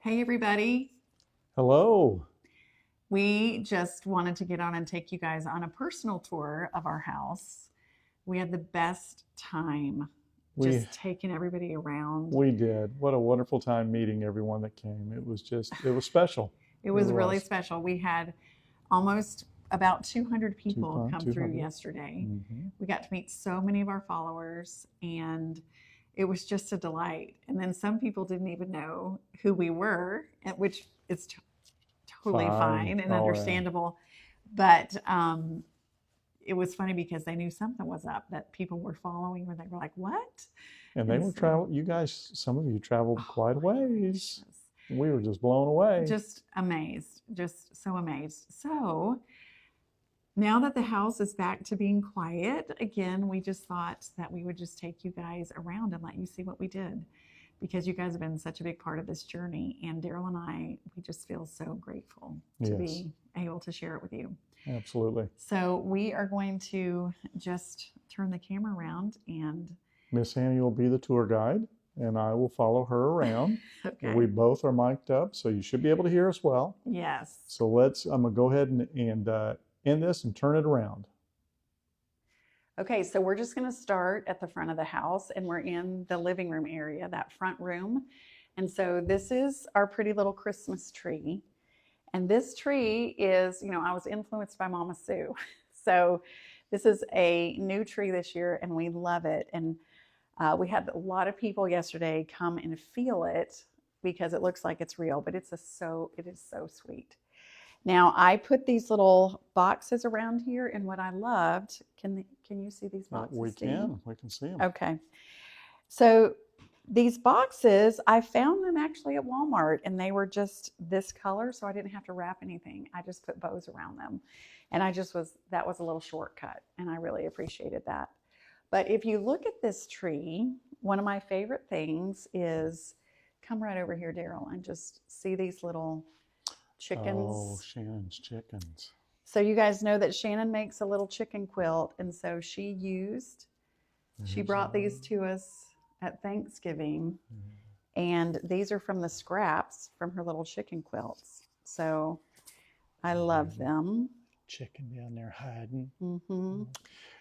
Hey, everybody. Hello. We just wanted to get on and take you guys on a personal tour of our house. We had the best time We just taking everybody around. we did. What a wonderful time meeting everyone that came. It was special. It It was really was. special. We had almost about 200 people come through 200. yesterday. Hmm. We got to meet so many of our followers, and it was just a delight. And then some people didn't even know who we were, which is totally Fine. fine and Oh yeah. understandable. But it was funny because they knew something was up, that people were following, where they were like, "What?" And they And were so, travel. You guys, some of you traveled oh quite a my ways. gracious, We were just blown away. just amazed, just so amazed. So now that the house is back to being quiet again, we just thought that we would just take you guys around and let you see what we did, because you guys have been such a big part of this journey. And Darryl and I, we just feel so grateful to Yes, be able to share it with you. absolutely. So we are going to just turn the camera around and Miss Annie will be the tour guide, and I will follow her around. We okay. both are mic'd up, so you should be able to hear us well. Yes. So I'm gonna go ahead and end this and turn it around. Okay, so we're just going to start at the front of the house, and we're in the living room area, that front room. And so this is our pretty little Christmas tree. And this tree is, I was influenced by Mama Sue. So this is a new tree this year, and we love it. And we had a lot of people yesterday come and feel it because it looks like it's real, but it is so sweet. Now I put these little boxes around here, and what I loved, can you see these boxes, Steve? We can see them. Okay. So these boxes, I found them actually at Walmart, and they were just this color, so I didn't have to wrap anything. I just put bows around them. And that was a little shortcut, and I really appreciated that. But if you look at this tree, one of my favorite things is, come right over here, Darryl, and just see these little Oh, chickens. Shannon's chickens. So you guys know that Shannon makes a little chicken quilt, and so she brought these to us at Thanksgiving, and these are from the scraps from her little chicken quilts. So I love them. Chicken down there hiding. Mm-hmm.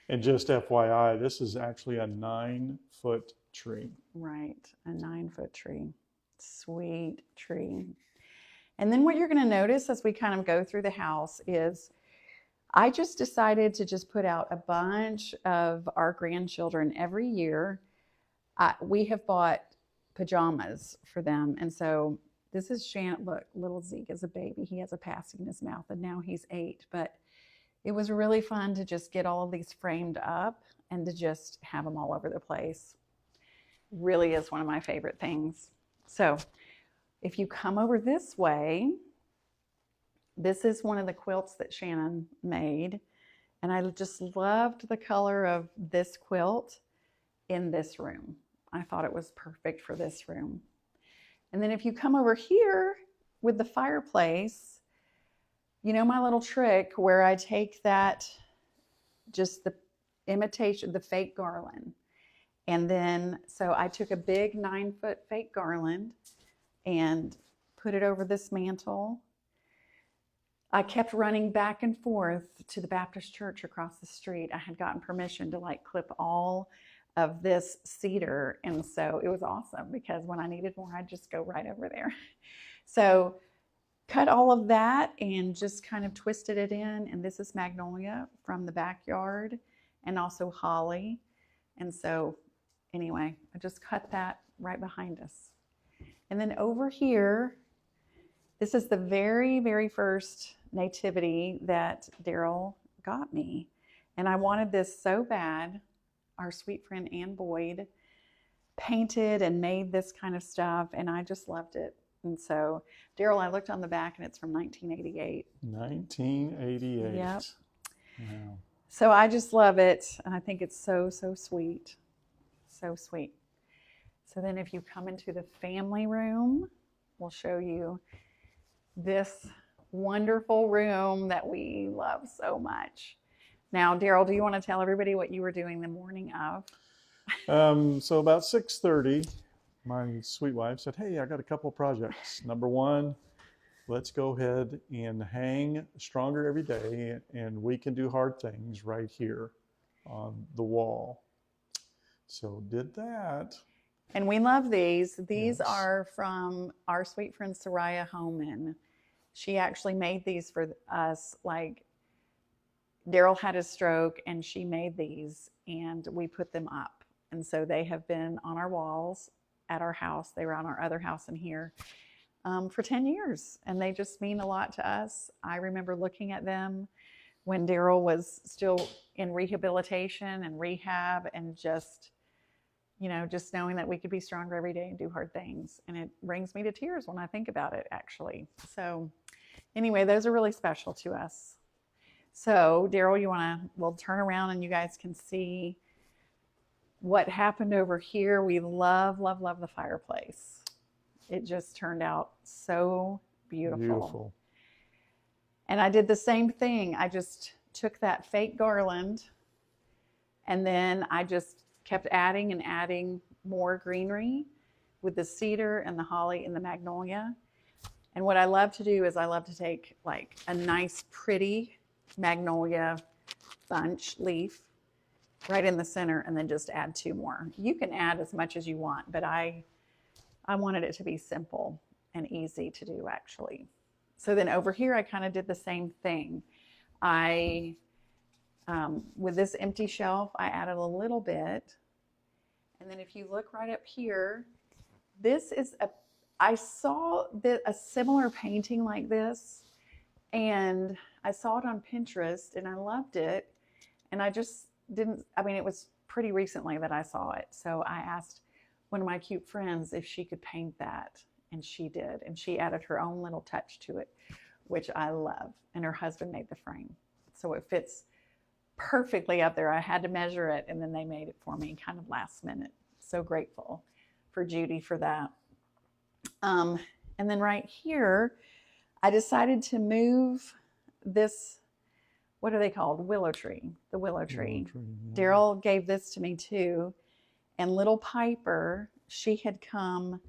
And just FYI, this is actually a 9-foot tree. Right, a 9-foot tree. Sweet tree. And then what you're going to notice as we kind of go through the house is I just decided to just put out a bunch of our grandchildren every year. We have bought pajamas for them. And so this is Shannon. Look, little Zeke is a baby. He has a pasty in his mouth, and now he's 8. But it was really fun to just get all of these framed up and to just have them all over the place. Really is one of my favorite things. So if you come over this way, this is one of the quilts that Shannon made. And I just loved the color of this quilt in this room. I thought it was perfect for this room. And then if you come over here with the fireplace, you know my little trick where I take just the imitation, the fake garland. And then, so I took a big 9-foot fake garland and put it over this mantle. I kept running back and forth to the Baptist church across the street. I had gotten permission to clip all of this cedar. And so it was awesome because when I needed more, I'd just go right over there. So cut all of that and just kind of twisted it in. And this is magnolia from the backyard and also holly. And so anyway, I just cut that right behind us. And then over here, this is the very, very first nativity that Darryl got me. And I wanted this so bad. Our sweet friend Ann Boyd painted and made this kind of stuff, and I just loved it. And so, Darryl, I looked on the back, and it's from 1988. 1988. Yep. Wow. So I just love it, and I think it's so, so sweet. So sweet. So then if you come into the family room, we'll show you this wonderful room that we love so much. Now, Darryl, do you want to tell everybody what you were doing the morning of? So about 6:30, My sweet wife said, hey, I got a couple of projects. Number one, let's go ahead and hang stronger every day, and we can do hard things right here on the wall. So did that. And we love these. These Yes. are from our sweet friend Soraya Homan. She actually made these for us. Like, Darryl had a stroke and she made these and we put them up. And so they have been on our walls at our house. They were on our other house in here for 10 years. And they just mean a lot to us. I remember looking at them when Darryl was still in rehabilitation and rehab, and just, you know, just knowing that we could be stronger every day and do hard things. And it brings me to tears when I think about it, actually. So anyway, those are really special to us. So Darryl, we'll turn around and you guys can see what happened over here. We love, love, love the fireplace. It just turned out so beautiful. Beautiful. And I did the same thing. I just took that fake garland and then I just kept adding and adding more greenery with the cedar and the holly and the magnolia. And what I love to do is I love to take like a nice pretty magnolia bunch leaf right in the center and then just add 2 more. You can add as much as you want, but I wanted it to be simple and easy to do, actually. So then over here, I kind of did the same thing. With this empty shelf, I added a little bit. And then if you look right up here, I saw a similar painting like this, and I saw it on Pinterest and I loved it. And I just didn't, it was pretty recently that I saw it. So I asked one of my cute friends if she could paint that, and she did. And she added her own little touch to it, which I love. And her husband made the frame. So it fits perfectly up there. I had to measure it, and then they made it for me kind of last minute. So grateful for Judy for that. And then right here, I decided to move this, what are they called? Willow tree, the willow tree. Yeah. Darryl gave this to me too. And little Piper, she had come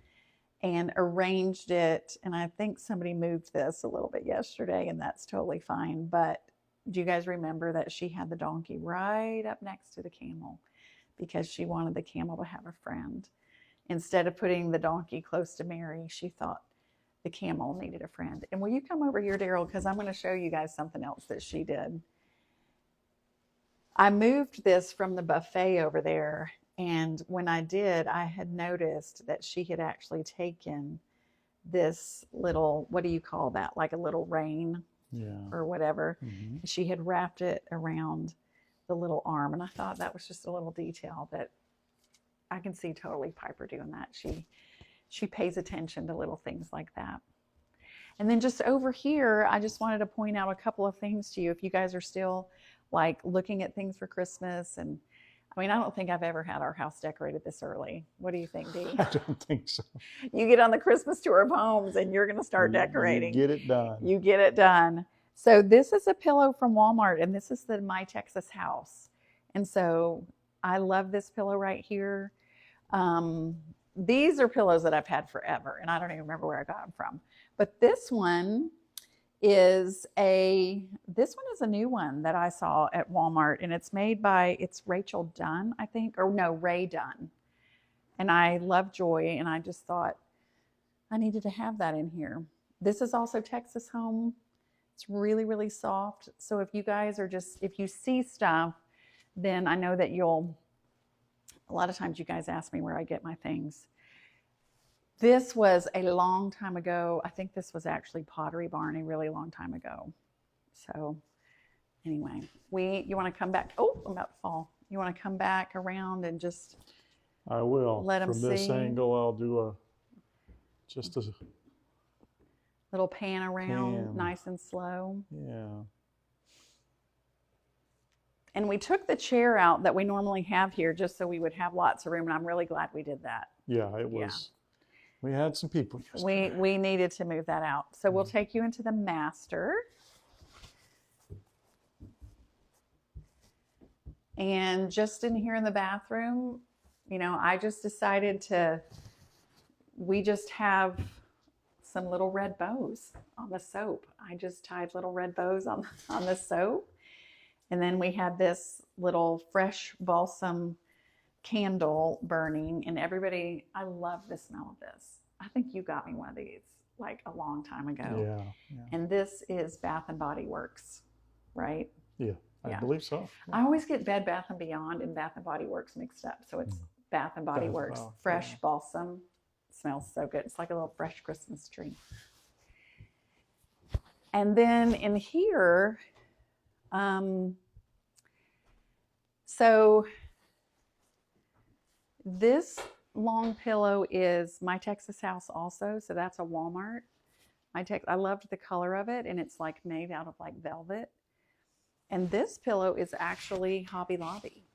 and arranged it. And I think somebody moved this a little bit yesterday, and that's totally fine. But do you guys remember that she had the donkey right up next to the camel because she wanted the camel to have a friend? Instead of putting the donkey close to Mary, she thought the camel needed a friend. And will you come over here, Darryl, because I'm going to show you guys something else that she did. I moved this from the buffet over there, and when I did, I had noticed that she had actually taken this little, what do you call that? Like a little rein, or whatever. Mm-hmm. She had wrapped it around the little arm, and I thought that was just a little detail that I can see totally Piper doing that. She pays attention to little things like that. And then just over here, I just wanted to point out a couple of things to you. If you guys are still like looking at things for Christmas, and I don't think I've ever had our house decorated this early. What do you think, Dee? I don't think so. You get on the Christmas tour of homes and you're going to start decorating. You get it done. You get it done. So this is a pillow from Walmart, and this is the My Texas House. And so I love this pillow right here. These are pillows that I've had forever, and I don't even remember where I got them from. But this one is a new one that I saw at Walmart, and it's made by, it's Rachel Dunn, I think, or no, Ray Dunn. And I love Joy, and I just thought I needed to have that in here. This is also Texas Home. It's really, really soft. So if you guys are if you see stuff, then I know that a lot of times you guys ask me where I get my things. This was a long time ago. I think this was actually Pottery Barn a really long time ago. So anyway, you want to come back? Oh, I'm about to fall. You want to come back around and just I will. Let them see. From this angle, I'll do just a little pan around, nice and slow. Yeah. And we took the chair out that we normally have here just so we would have lots of room, and I'm really glad we did that. Yeah, it was. Yeah. We had some people yesterday. We needed to move that out. So we'll take you into the master. And just in here in the bathroom, I just decided to we just have some little red bows on the soap. I just tied little red bows on the soap. And then we had this little fresh balsam candle burning, and everybody, I love the smell of this. I think you got me one of these like a long time ago. Yeah. And this is Bath and Body Works, right? Yeah, I believe so. Yeah. I always get Bed Bath and Beyond and Bath and Body Works mixed up. So it's Bath and Body Works, fresh balsam. Smells so good. It's like a little fresh Christmas tree. And then in here, so this long pillow is My Texas House also. So that's a Walmart. I loved the color of it, and it's like made out of like velvet. And this pillow is actually Hobby Lobby.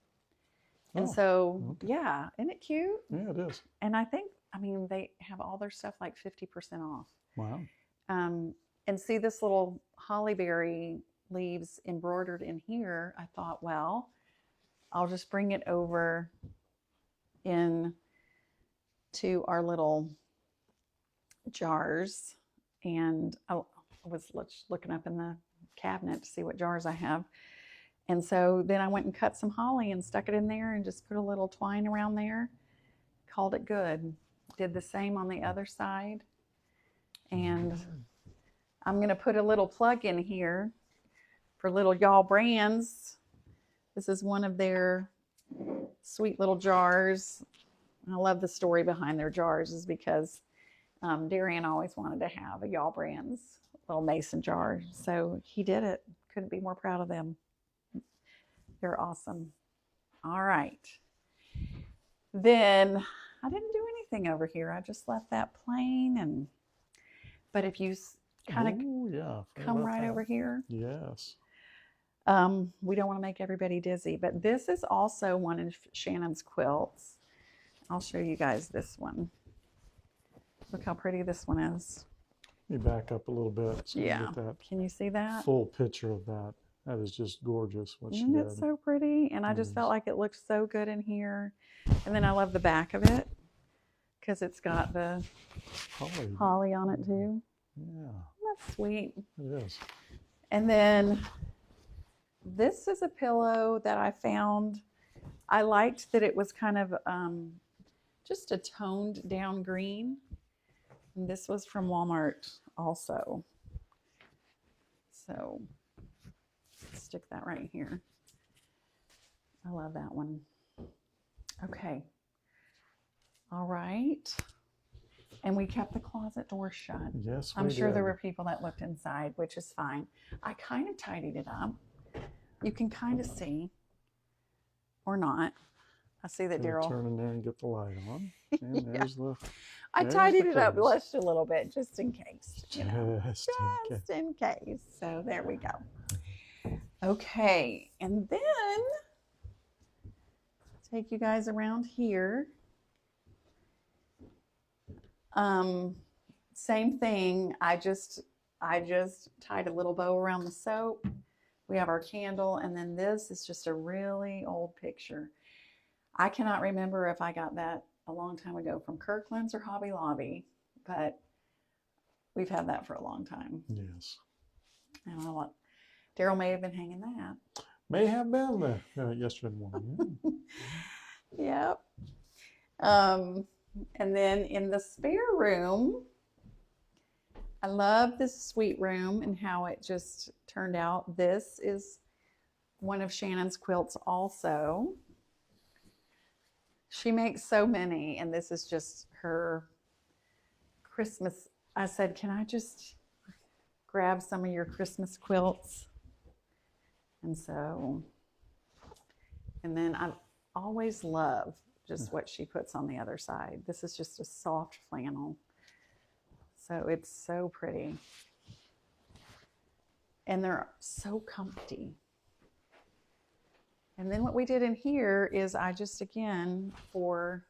And so, yeah, isn't it cute? Yeah, it is. And I think, I mean, they have all their stuff like 50% off. Wow. And see this little holly berry leaves embroidered in here. I thought, well, I'll just bring it over in to our little jars. And I was looking up in the cabinet to see what jars I have. And so then I went and cut some holly and stuck it in there and just put a little twine around there. Called it good. Did the same on the other side. And I'm going to put a little plug in here for little Y'all Brands. This is one of their sweet little jars. I love the story behind their jars is because Darrian always wanted to have a Y'all Brands little mason jar. So he did it. Couldn't be more proud of them. They're awesome. All right. Then I didn't do anything over here. I just left that plain. But if you kind of come right over here. Yes. We don't want to make everybody dizzy, but this is also one of Shannon's quilts. I'll show you guys this one. Look how pretty this one is. Let me back up a little bit so you get that. Can you see that? Full picture of that. That is just gorgeous what she did. did. It's so pretty, and I just felt like it looked so good in here. And then I love the back of it because it's got the holly on it too. Yeah. That's sweet. It is. And then this is a pillow that I found. I liked that it was kind of just a toned down green. And this was from Walmart also. So stick that right here. I love that one. Okay. All right. And we kept the closet door shut. Yes, I'm sure there were people that looked inside, which is fine. I kind of tidied it up. You can kind of see, or not. I see that Darryl. Turn in there and get the light on. And there's the. I tidied it up just a little bit, just in case. Just in case. So there we go. Okay, and then take you guys around here. Same thing. I just tied a little bow around the soap. We have our candle, and then this is just a really old picture. I cannot remember if I got that a long time ago from Kirkland's or Hobby Lobby, but we've had that for a long time. Yes. I don't know what. Darryl may have been hanging that. May have been yesterday morning. Yep. And then in the spare room, I love this sweet room and how it just turned out. This is one of Shannon's quilts also. She makes so many, and this is just her Christmas. I said, can I just grab some of your Christmas quilts? And so, and then I always love just what she puts on the other side. This is just a soft flannel. So it's so pretty. And they're so comfy. And then what we did in here is I just, again, for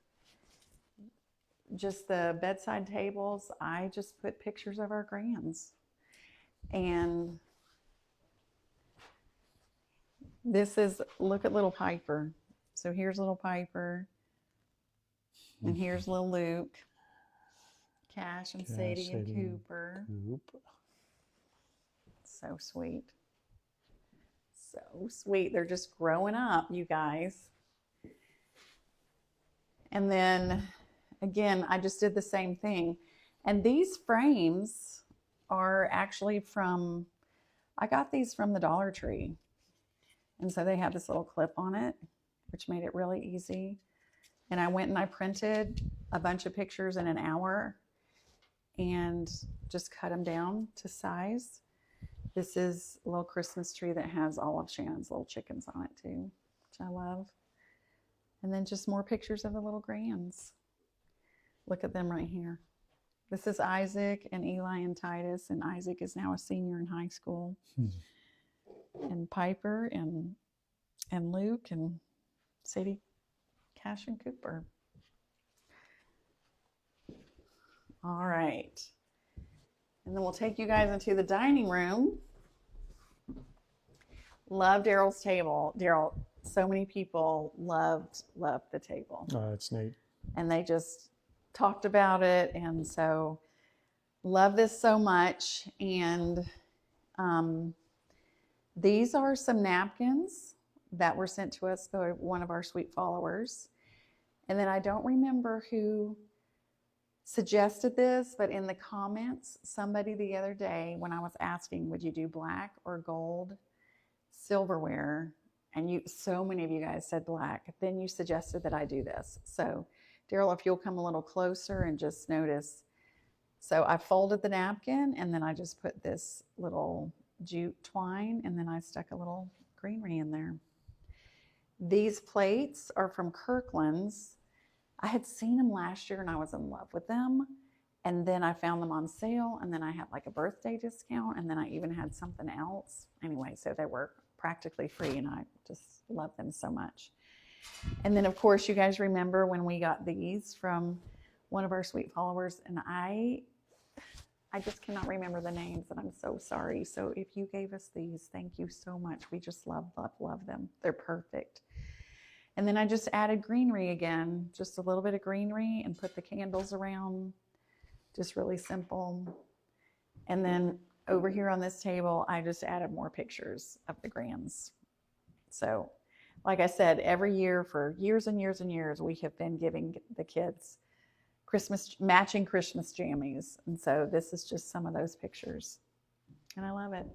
just the bedside tables, I just put pictures of our grands. And this is, look at little Piper. So here's little Piper. And here's little Luke. Cash and Cash, Sadie and Sadie, and Cooper. Coop. So sweet. So sweet. They're just growing up, you guys. And then again, I just did the same thing. And these frames are actually from, I got these from the Dollar Tree. And so they have this little clip on it, which made it really easy. And I went and I printed a bunch of pictures in an hour and just cut them down to size. This is a little Christmas tree that has all of Shannon's little chickens on it too, which I love. And then just more pictures of the little grands. Look at them right here. This is Isaac and Eli and Titus, and Isaac is now a senior in high school. And Piper and Luke and Sadie, Cash and Cooper. All right. And then we'll take you guys into the dining room. Love Darryl's table. Darryl, so many people loved the table. Oh, that's neat. And they just talked about it. And so love this so much. And these are some napkins that were sent to us by one of our sweet followers. And then I don't remember who suggested this, but in the comments, somebody the other day when I was asking, would you do black or gold silverware? And so many of you guys said black. Then you suggested that I do this. So Darryl, if you'll come a little closer and just notice. So I folded the napkin and then I just put this little jute twine and then I stuck a little greenery in there. These plates are from Kirkland's. I had seen them last year and I was in love with them. And then I found them on sale and then I had like a birthday discount and then I even had something else. Anyway, so they were practically free and I just love them so much. And then of course you guys remember when we got these from one of our sweet followers, and I just cannot remember the names and I'm so sorry. So if you gave us these, thank you so much. We just love them. They're perfect. And then I just added greenery again, just a little bit of greenery and put the candles around, just really simple. And then over here on this table, I just added more pictures of the grands. So like I said, every year for years and years and years, we have been giving the kids matching Christmas jammies. And so this is just some of those pictures. And I love it.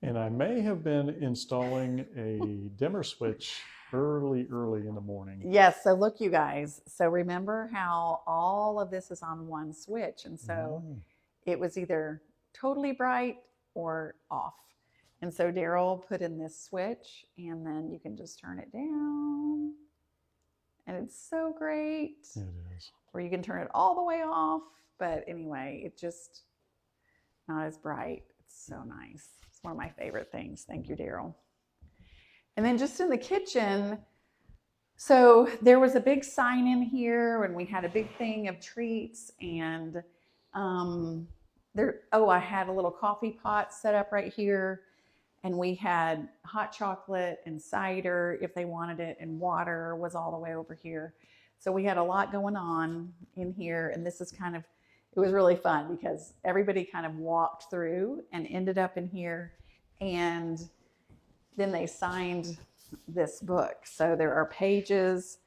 And I may have been installing a dimmer switch early in the morning. Yes, so look you guys. So remember how all of this is on one switch. And so it was either totally bright or off. And so Darryl put in this switch and then you can just turn it down. And it's so great. It is. Or you can turn it all the way off. But anyway, it just not as bright. It's so nice. It's one of my favorite things. Thank you, Darryl. And then just in the kitchen, so there was a big sign in here and we had a big thing of treats and I had a little coffee pot set up right here. And we had hot chocolate and cider if they wanted it, and water was all the way over here. So we had a lot going on in here, and this is it was really fun because everybody kind of walked through and ended up in here, and then they signed this book. So there are pages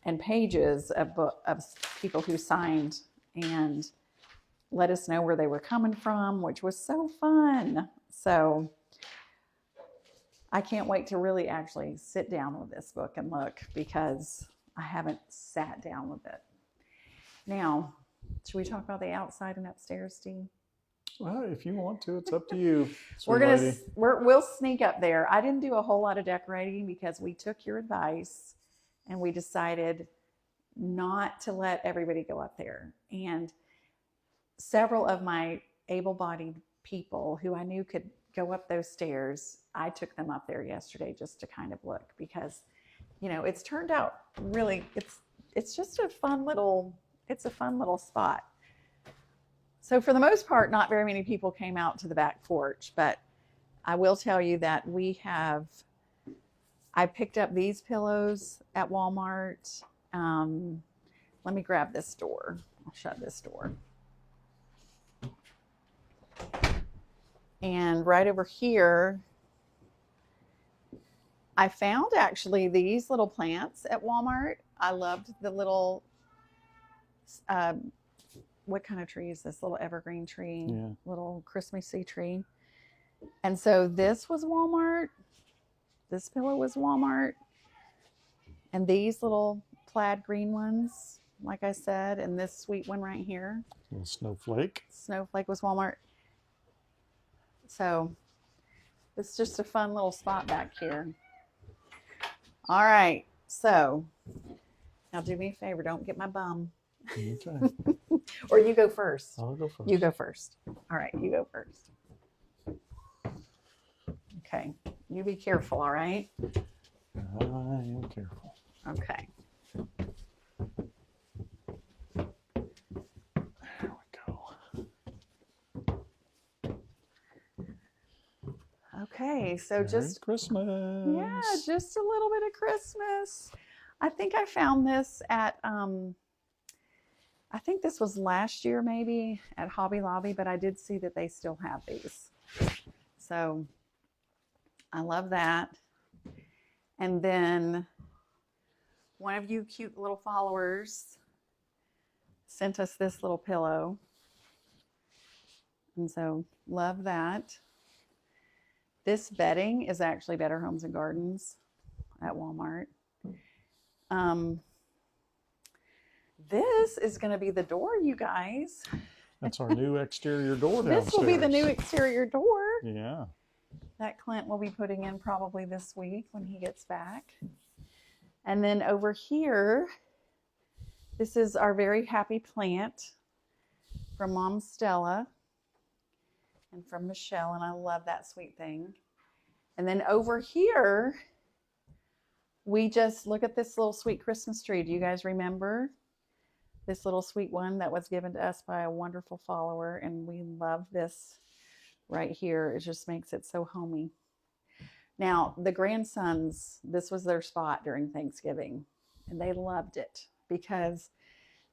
and pages of people who signed and let us know where they were coming from, which was so fun. So I can't wait to really actually sit down with this book and look because I haven't sat down with it. Now, should we talk about the outside and upstairs, Steve? Well, if you want to, it's up to you. We'll sneak up there. I didn't do a whole lot of decorating because we took your advice and we decided not to let everybody go up there. And several of my able-bodied people who I knew could go up those stairs, I took them up there yesterday just to kind of look because, it's turned out really, it's just a fun little spot. So for the most part, not very many people came out to the back porch, but I will tell you that I picked up these pillows at Walmart. let me grab this door. I'll shut this door. And right over here, I found actually these little plants at Walmart. I loved the little, what kind of tree is this? Little evergreen tree, Yeah. little Christmassy tree. And so this was Walmart. This pillow was Walmart. And these little plaid green ones, like I said, and this sweet one right here. Little snowflake. Snowflake was Walmart. So it's just a fun little spot back here. All right. So now do me a favor. Don't get my bum. Okay. Or you go first. I'll go first. You go first. All right. You go first. Okay. You be careful. All right. I am careful. Okay. There we go. Okay. So Merry just Christmas. yeah, just a little bit of Christmas. I think I found this at I think this was last year maybe at Hobby Lobby, but I did see that they still have these. So I love that. And then one of you cute little followers sent us this little pillow. And so love that. This bedding is actually Better Homes and Gardens at Walmart. This is going to be the door, you guys. That's our new exterior door downstairs. This will be the new exterior door Yeah. that Clint will be putting in probably this week when he gets back. And then over here, this is our very happy plant from Mom Stella and from Michelle, and I love that sweet thing. And then over here, we just look at this little sweet Christmas tree. Do you guys remember this little sweet one that was given to us by a wonderful follower? And we love this right here. It just makes it so homey. Now, the grandsons, this was their spot during Thanksgiving, and they loved it because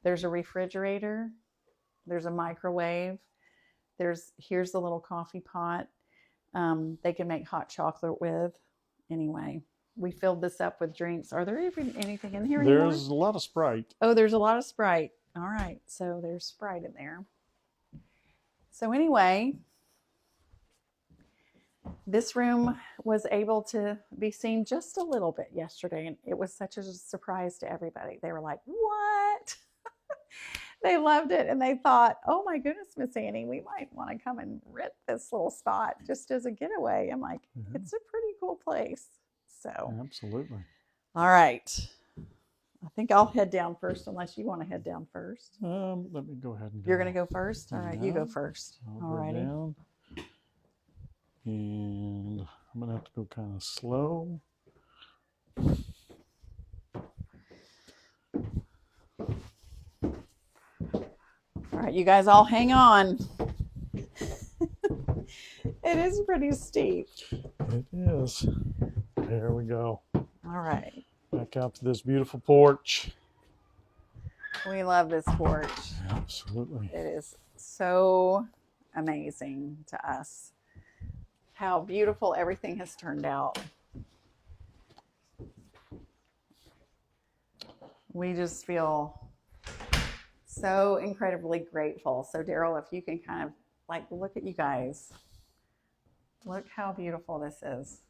there's a refrigerator, there's a microwave, here's the little coffee pot. They can make hot chocolate with. Anyway, we filled this up with drinks. Are there even anything in here anymore? There's a lot of Sprite. Oh, there's a lot of Sprite. All right, so there's Sprite in there. So anyway, this room was able to be seen just a little bit yesterday, and it was such a surprise to everybody. They were like, what? They loved it, and they thought, oh my goodness, Miss Annie, we might want to come and rent this little spot just as a getaway. I'm like, it's a pretty cool place. So Absolutely. all right. I think I'll head down first unless you want to head down first. Let me go ahead and go. You're going to go first? All right, you go Yeah. first. I'll All go righty. down. And I'm going to have to go kind of slow. All right, you guys all hang on. It is pretty steep. It is. There we go. All right. Back out to this beautiful porch. We love this porch. Absolutely. It is so amazing to us how beautiful everything has turned out. We just feel so incredibly grateful. So Darryl, if you can kind of like look at you guys. Look how beautiful this is.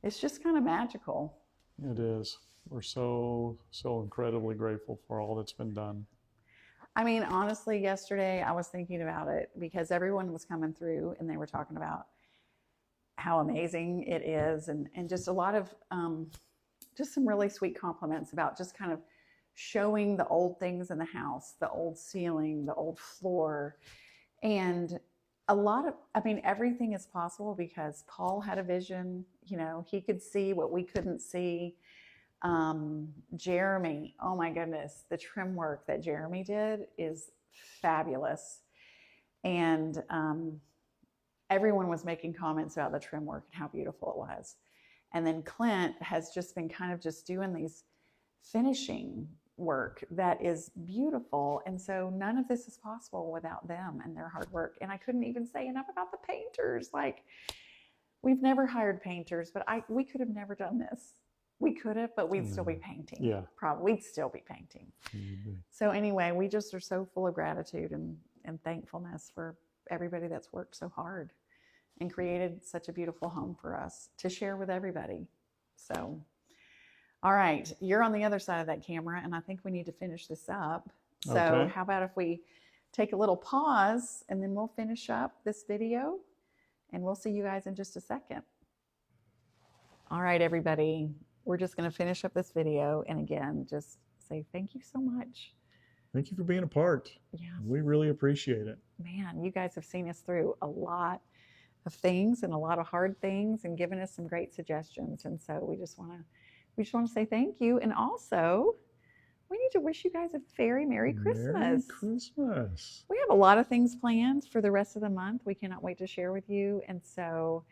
It's just kind of magical. It is. We're so incredibly grateful for all that's been done. I mean, honestly, yesterday I was thinking about it because everyone was coming through and they were talking about how amazing it is, and just a lot of just some really sweet compliments about just kind of showing the old things in the house, the old ceiling, the old floor, and a lot of, I mean, everything is possible because Paul had a vision. You know, he could see what we couldn't see. Jeremy, oh my goodness, the trim work that Jeremy did is fabulous. And everyone was making comments about the trim work and how beautiful it was. And then Clint has just been kind of just doing these finishing work that is beautiful. And so none of this is possible without them and their hard work. And I couldn't even say enough about the painters. Like, we've never hired painters, but we could have never done this. We could have, but we'd still be painting. Yeah. Probably we'd still be painting. So anyway, we just are so full of gratitude and thankfulness for everybody that's worked so hard and created such a beautiful home for us to share with everybody. So, all right, you're on the other side of that camera, and I think we need to finish this up. So Okay. how about if we take a little pause, and then we'll finish up this video, and we'll see you guys in just a second. All right, everybody, we're just going to finish up this video, and again, just say thank you so much. Thank you for being a part. Yeah. We really appreciate it. Man, you guys have seen us through a lot of things and a lot of hard things and given us some great suggestions. And so we just want to say thank you. And also, we need to wish you guys a very Merry Christmas. Merry Christmas. We have a lot of things planned for the rest of the month. We cannot wait to share with you. And so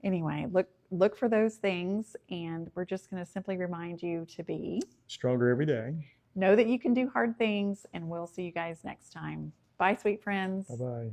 anyway, look for those things. And we're just going to simply remind you to be stronger every day. Know that you can do hard things, and we'll see you guys next time. Bye, sweet friends. Bye-bye.